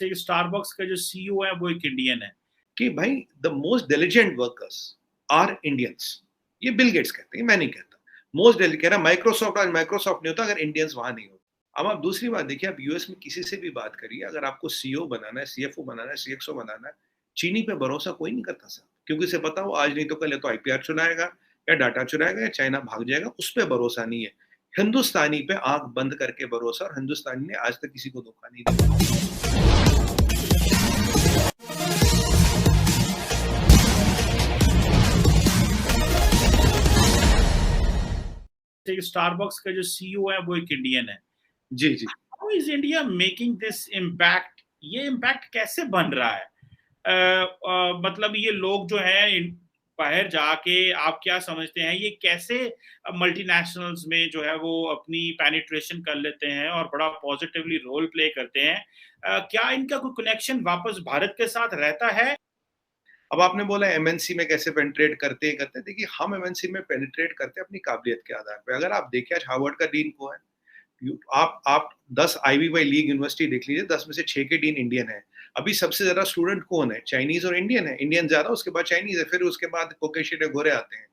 Starbucks का जो CEO है वो एक इंडियन है। कि भाई the most diligent workers are Indians. ये बिल गेट्स कहते हैं, मैं नहीं कहता। मोस्ट डिलिजेंट कह रहा माइक्रोसॉफ्ट, आज माइक्रोसॉफ्ट नहीं होता अगर इंडियंस वहां नहीं होते। अब आप दूसरी बात देखिए, आप यूएस में किसी से भी बात करिए, अगर आपको सीईओ बनाना है, सीएफओ बनाना है, सीएक्सओ बनाना है, चीनी पे भरोसा कोई नहीं करता सर, क्योंकि उसे पता हो आज नहीं तो कल या तो आईपीआर चुराएगा या डाटा चुराएगा या चाइना भाग जाएगा, उस पर भरोसा नहीं है। हिंदुस्तानी पे आंख बंद करके भरोसा, और हिंदुस्तानी ने आज तक किसी को धोखा नहीं दिया। स्टारबक्स का जो सीईओ है वो एक इंडियन है। जी जी। How is India making this impact? ये इम्पैक्ट कैसे बन रहा है? मतलब ये लोग जो है बाहर जाके, आप क्या समझते हैं ये कैसे मल्टीनेशनल्स में जो है वो अपनी पेनिट्रेशन कर लेते हैं और बड़ा पॉजिटिवली रोल प्ले करते हैं? क्या इनका कोई कनेक्शन वापस भारत के साथ रहता है? अब आपने बोला एमएनसी में कैसे पेनिट्रेट करते हैं, देखिए हम एमएनसी में पेनिट्रेट करते हैं अपनी काबिलियत के आधार पे। अगर आप देखें आज हार्वर्ड का डीन कौन है, आप 10 आईवी बाई लीग यूनिवर्सिटी देख लीजिए, 10 में से 6 के डीन इंडियन है। अभी सबसे ज्यादा स्टूडेंट कौन है? चाइनीज और इंडियन है। इंडियन ज्यादा, उसके बाद चाइनीज है, फिर उसके बाद कोकेशियन गोरे आते हैं।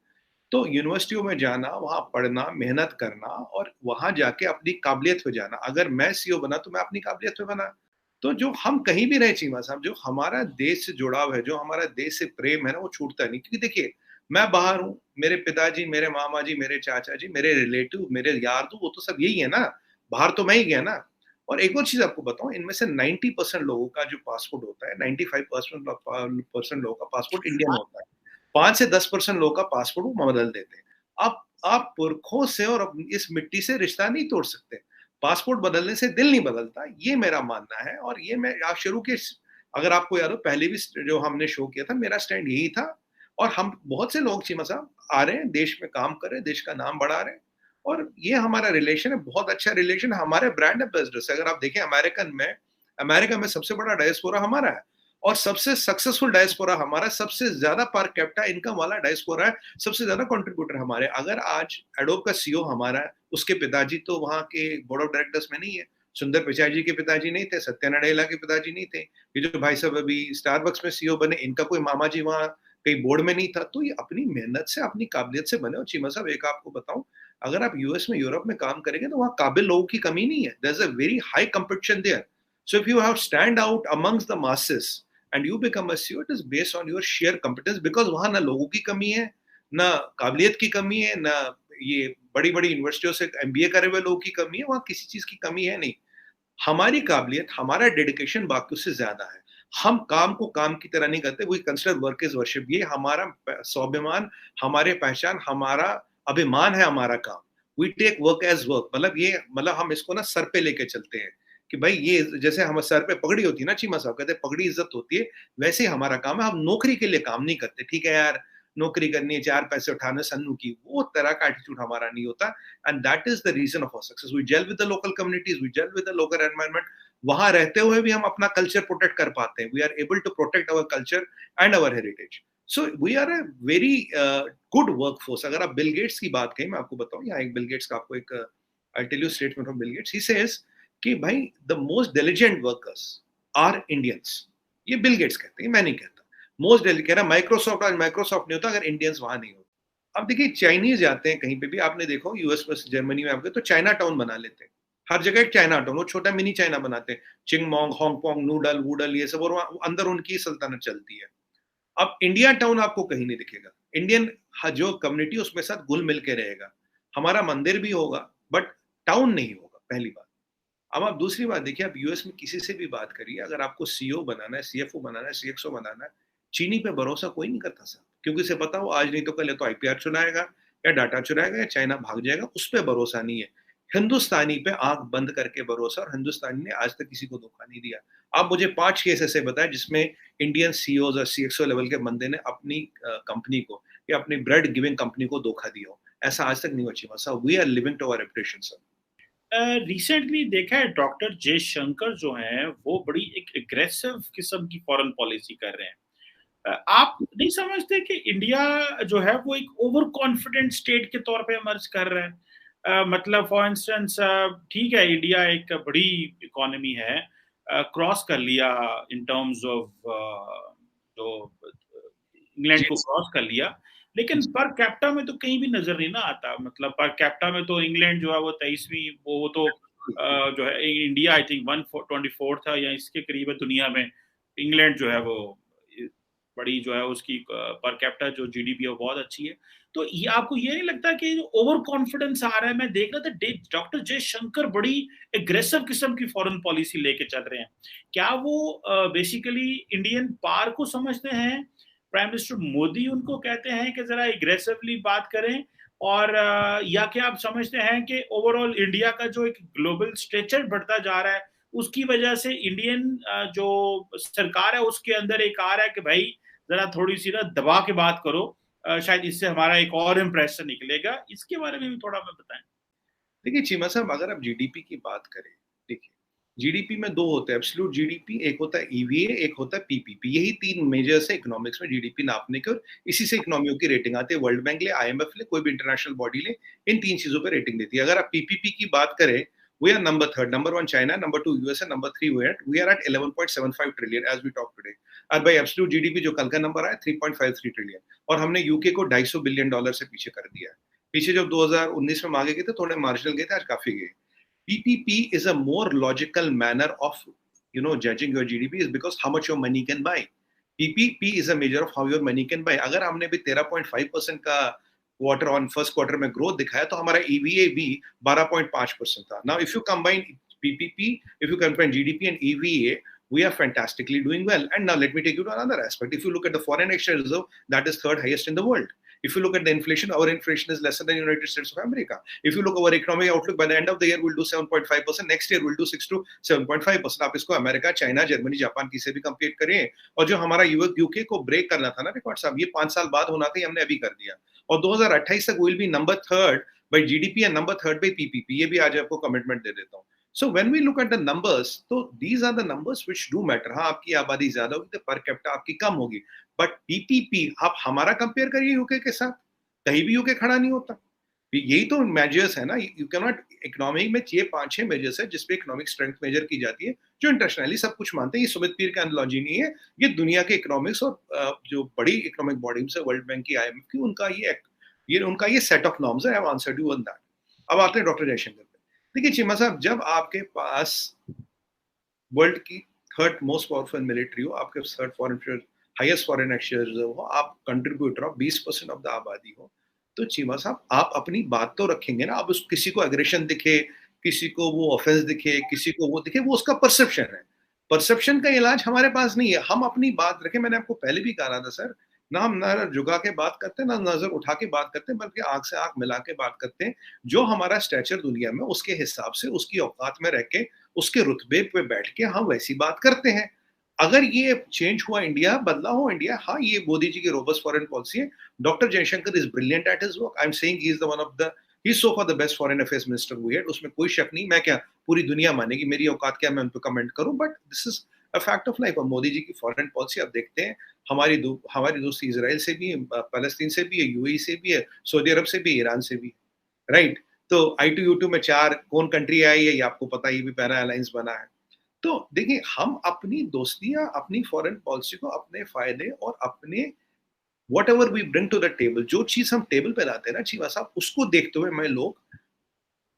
तो यूनिवर्सिटियों में जाना, वहां पढ़ना, मेहनत करना और वहां जाके अपनी काबिलियत पे जाना। अगर मैं सीईओ बना तो मैं अपनी काबिलियत पे बना। तो जो हम कहीं भी रहे चीमा साहब, जो हमारा देश से जुड़ाव है, जो हमारा देश से प्रेम है ना, वो छूटता नहीं। क्योंकि देखिए मैं बाहर हूँ, मेरे पिताजी, मेरे मामा जी, मेरे चाचा जी, मेरे रिलेटिव, मेरे यार तो वो तो सब यही है ना। बाहर तो मैं ही गया ना। और एक और चीज आपको बताऊं, इनमें से 90% लोगों का जो पासपोर्ट होता है, 95% लोगों का पासपोर्ट इंडियन होता है। 5 से 10% लोगों का पासपोर्ट वो बदल देते हैं। आप पुरखों से और इस मिट्टी से रिश्ता नहीं तोड़ सकते। पासपोर्ट बदलने से दिल नहीं बदलता, ये मेरा मानना है। और ये मैं आप शुरू के, अगर आपको याद हो पहले भी जो हमने शो किया था, मेरा स्टैंड यही था। और हम बहुत से लोग चीमा साहब आ रहे हैं, देश में काम कर रहे हैं, देश का नाम बढ़ा रहे हैं। और ये हमारा रिलेशन है, बहुत अच्छा रिलेशन, हमारे ब्रांड एम्बेसडर्स। अगर आप देखें अमेरिका में सबसे बड़ा डायस्पोरा हमारा है, और सबसे सक्सेसफुल डायस्पोरा हमारा, सबसे ज्यादा पर कैपिटा इनकम वाला डायस्पोरा है, सबसे ज्यादा कंट्रीब्यूटर हमारे। अगर आज एडोब का सीईओ हमारा है, उसके पिताजी तो वहां के बोर्ड ऑफ डायरेक्टर्स में नहीं है। सुंदर पिचाई जी के पिताजी नहीं थे, सत्या नडेला के पिताजी नहीं थे। ये जो भाई साहब अभी स्टारबक्स में सीईओ बने, इनका कोई मामा जी वहां कहीं बोर्ड में नहीं था। तो ये अपनी मेहनत से, अपनी काबिलियत से बने। और चीमा साहब एक आपको बताऊं, अगर आप यूएस में, यूरोप में काम करेंगे तो वहां काबिल लोगों की कमी नहीं है। There is a very high competition there. So if you have stand out amongst the masses and you become a CEO, it is based on your sheer competence. Because वहां ना लोगों की कमी है, ना काबिलियत की कमी है, ना ये बड़ी बड़ी यूनिवर्सिटियों से एमबीए करे हुए लोगों की कमी है। वहां किसी चीज की कमी है नहीं। हमारी काबिलियत, हमारा डेडिकेशन बाकियों से ज्यादा है। हम काम को काम की तरह नहीं करते। We consider work is worship. ये हमारा स्वाभिमान, हमारे पहचान, हमारा अभिमान है हमारा काम। We take work as work. मतलब हम इसको ना सर पे लेके चलते हैं कि भाई ये जैसे हम सर पे पगड़ी होती है ना, चीमा साहब कहते हैं पगड़ी इज्जत होती है, वैसे ही हमारा काम है। हम नौकरी के लिए काम नहीं करते। ठीक है यार, नौकरी करनी है, 4 पैसे उठाने सन्नू की, वो तरह का एटीट्यूड हमारा नहीं होता। And that is the reason of our success. We gel with the local communities, we gel with the local environment. वहां रहते हुए भी हम अपना कल्चर प्रोटेक्ट कर पाते हैं। We are able to protect our culture and our heritage. So we are a very good workforce. अगर आप बिल गेट्स की बात कहें, मैं आपको बताऊं, यहाँ एक बिल गेट्स का आपको एक I tell you statement from Bill Gates. He says कि भाई the most diligent workers are Indians. ये बिल गेट्स कहते हैं, मैं नहीं कहता। मोस्ट कह रहा माइक्रोसॉफ्ट, आज माइक्रोसॉफ्ट नहीं होता अगर इंडियंस वहां नहीं होते। अब देखिए चाइनीज जाते हैं कहीं पे भी, आपने देखो यूएस में, जर्मनी में आपके तो चाइना टाउन बना लेते हैं। हर जगह एक चाइना टाउन, वो छोटा मिनी चाइना बनाते हैं। चिंगमोंग, हांगकांग, नूडल वूडल ये सब, और अंदर उनकी सल्तनत चलती है। अब इंडिया टाउन आपको कहीं नहीं दिखेगा। इंडियन जो कम्युनिटी उसमें साथ घुल मिल के रहेगा। हमारा मंदिर भी होगा बट टाउन नहीं होगा, पहली बात। अब आप दूसरी बात देखिए, आप यूएस में किसी से भी बात करिए, अगर आपको सीईओ बनाना है, सीएफओ बनाना है, सीएक्सओ बनाना है, चीनी पे भरोसा कोई नहीं करता सर, क्योंकि उसे पता हो आज नहीं तो कल या तो आईपीआर चुराएगा या डाटा चुराएगा या चाइना भाग जाएगा, उस पर भरोसा नहीं है। हिंदुस्तानी पे आंख बंद करके भरोसा, और हिंदुस्तानी ने आज तक किसी को धोखा नहीं दिया। आप मुझे 5 केस ऐसे बताएं जिसमें इंडियन सीईओ और सीएक्सओ लेवल के बंदे ने अपनी कंपनी को या अपनी ब्रेड गिविंग कंपनी को धोखा दिया हो। ऐसा आज तक नहीं हुआ चीमा साहब। We are living to our reputation sir. Recently देखा है डॉक्टर जयशंकर जो हैं वो बड़ी एक एग्रेसिव किस्म की फॉरेन पॉलिसी कर रहे हैं। आप नहीं समझते कि इंडिया जो है वो एक ओवर कॉन्फिडेंट स्टेट के तौर पे इमर्ज कर रहा है? मतलब फॉर इंस्टेंस ठीक है, इंडिया एक बड़ी इकोनॉमी है, क्रॉस कर लिया इन टर्म्स ऑफ जो इंग्लैंड को क्रॉस कर लिया, लेकिन पर कैपिटा में तो कहीं भी नजर नहीं ना आता। मतलब पर कैपिटा में तो इंग्लैंड जो है वो 23वीं, वो तो जो है इंडिया आई थिंक 124 था या इसके करीब है दुनिया में। इंग्लैंड जो है वो बड़ी जो है उसकी पर कैपिटा जो जीडीपी है वो बहुत अच्छी है। तो ये आपको ये नहीं लगता कि ओवर कॉन्फिडेंस आ रहा है? मैं देख रहा था डॉक्टर जयशंकर बड़ी एग्रेसिव किस्म की फॉरेन पॉलिसी लेके चल रहे हैं। क्या वो बेसिकली इंडियन पार को समझते हैं? प्राइम मिनिस्टर मोदी उनको कहते हैं कि जरा एग्रेसिवली बात करें, और या क्या आप समझते हैं कि ओवरऑल इंडिया का जो एक ग्लोबल स्टेचर बढ़ता जा रहा है उसकी वजह से इंडियन जो सरकार है उसके अंदर एक आ रहा है कि भाई जरा थोड़ी सी ना दबा के बात करो, शायद इससे हमारा एक और इम्प्रेशन निकलेगा। इसके बारे में भी थोड़ा मैं बताएं। देखिए चीमा साहब, अगर आप जीडीपी की बात करें, देखिए जीडीपी में दो होते हैं, एब्सोल्यूट जीडीपी, एक होता है ईवीए, एक होता है पीपीपी। यही तीन मेजर्स है इकोनॉमिक्स में जीडीपी नापने के, और इसी से इकोनॉमियों की रेटिंग आती है। वर्ल्ड बैंक ले, आईएमएफ ले, कोई भी इंटरनेशनल बॉडी ले, इन तीन चीजों पर रेटिंग देती है। अगर आप पीपीपी की बात करें, we are number third, number one China, number two USA, number three we are at 11.75 trillion as we talk today, और भाई एब्सोल्यूट जीडीपी जो कल का नंबर आया 3.53 ट्रिलियन, और हमने यूके को $250 बिलियन से पीछे कर दिया है। पीछे जब 2019 में आगे गए थे, थोड़े मार्जिनल गए थे, आज काफी गए। PPP is a more logical manner of judging your GDP is because how much your money can buy. PPP is a measure of how your money can buy. अगर हमने भी 13.5% का क्वार्टर ऑन फर्स्ट क्वार्टर में growth दिखाया तो हमारा EVA भी 12.5% था। Now if you combine PPP, if you combine GDP and EVA, we are fantastically doing well. And now let me take you to another aspect. If you look at the foreign exchange reserve, that is third highest in the world. If you look at the inflation, our inflation is lesser than the United States of America. If you look at our economic outlook, by the end of the year, we'll do 7.5%. Next year, we'll do 6 to 7.5%. आप इसको America, China, Germany, Japan की से भी compare करें। और जो हमारा UK को ब्रेक करना था ना रिकॉर्ड साहब, ये 5 साल बाद होना था, हमने अभी कर दिया। और 2028 तक will be number third by GDP and number third by PPP. ये भी आज आपको कमिटमेंट दे देता हूँ। So when we look at the numbers, तो these are the numbers which do matter. हाँ, आपकी आबादी ज्यादा होगी तो पर कैपिटा आपकी कम होगी, बट पीपीपी आप हमारा कंपेयर करिए यूके के साथ, कहीं भी यूके खड़ा नहीं होता। यही तो मेजर्स है ना। यू कैन नॉट, इकोनॉमिक में ये 5-6 मेजर्स है जिसपे इकोनॉमिक स्ट्रेंथ मेजर की जाती है, जो इंटरनेशनली सब कुछ मानते हैं। ये सुमित पीर का एनालॉजी नहीं है, ये दुनिया के इकोनॉमिक्स और जो बड़ी इकोनॉमिक बॉडीज है, वर्ल्ड बैंक की, आईएमएफ की, उनका ये सेट ऑफ नॉर्म्स है। I have answered you on that. अब आते हैं डॉक्टर जयशंकर। देखिए चीमा साहब, जब आपके पास वर्ल्ड की थर्ड मोस्ट पावरफुल मिलिट्री हो, आपके third foreign highest foreign exchange reserve हो, आप कंट्रीब्यूटर ऑफ 20% ऑफ द आबादी हो, तो चीमा साहब आप अपनी बात तो रखेंगे ना। आप उस किसी को एग्रेशन दिखे, किसी को वो ऑफेंस दिखे, किसी को वो दिखे, वो उसका परसेप्शन है। परसेप्शन का इलाज हमारे पास नहीं है। हम अपनी बात रखें। मैंने आपको पहले भी कहा था सर, ना हम नजर झुका के बात करते हैं, ना नजर उठा के बात करते हैं, बल्कि आंख से आंख मिला के बात करते हैं। जो हमारा स्टैचर दुनिया में, उसके हिसाब से, उसकी औकात में रह के, उसके रुतबे पे बैठ के हम वैसी बात करते हैं। अगर ये चेंज हुआ, इंडिया बदला हो, इंडिया, हाँ, ये मोदी जी की रोबस्ट फॉरेन पॉलिसी है। Doctor Jaishankar is brilliant at his work. I am saying he is the one of the, he is so far the best foreign affairs minister we had, उसमें कोई शक नहीं। मैं क्या, पूरी दुनिया मानेगी, मेरी औकात क्या, मैं उन पर कमेंट करूं, but this is a fact of life. और मोदी जी की फॉरेन पॉलिसी आप देखते हैं, हमारी दोस्ती इजराइल से भी है, पैलेस्टीन से भी है, यूएई से भी है, सऊदी अरब से भी, ईरान से भी, राइट। तो I2U2 में 4 कौन कंट्री आई है, ये आपको पता, ये भी पैरा अलायंस बना है। तो देखिए, हम अपनी दोस्तियां, अपनी फॉरेन पॉलिसी को अपने फायदे और अपने whatever we bring to the table, जो चीज हम टेबल पे लाते हैं ना चीमा साहब, उसको देखते हुए मैं लोग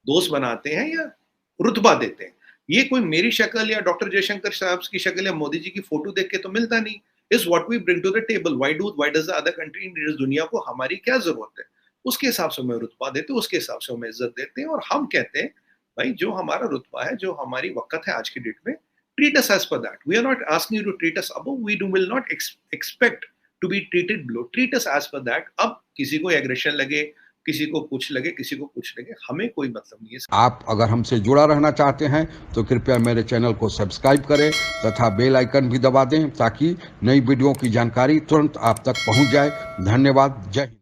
दोस्त बनाते हैं या रुतबा देते हैं। ये कोई मेरी शक्ल या डॉक्टर जयशंकर साहब की शक्ल या मोदी जी की फोटो देख के तो मिलता नहीं। Is what we bring to the table. Why does the other country in this दुनिया को हमारी क्या जरूरत है, उसके हिसाब से हमें रुतबा देते हैं, उसके हिसाब से हमें इज्जत देते हैं। और हम कहते हैं भाई, जो हमारा रुतबा है, जो हमारी वक्त है आज की डेट में, treat us as par that. We are not asking you to treat us above, we will not expect to be treated below. Treat us as par that. अब किसी को एग्रेशन लगे, किसी को कुछ लगे, किसी को कुछ लगे, हमें कोई मतलब नहीं है। आप अगर हमसे जुड़ा रहना चाहते हैं तो कृपया मेरे चैनल को सब्सक्राइब करें तथा बेल आइकन भी दबा दें, ताकि नई वीडियो की जानकारी तुरंत आप तक पहुंच जाए। धन्यवाद। जय हिंद।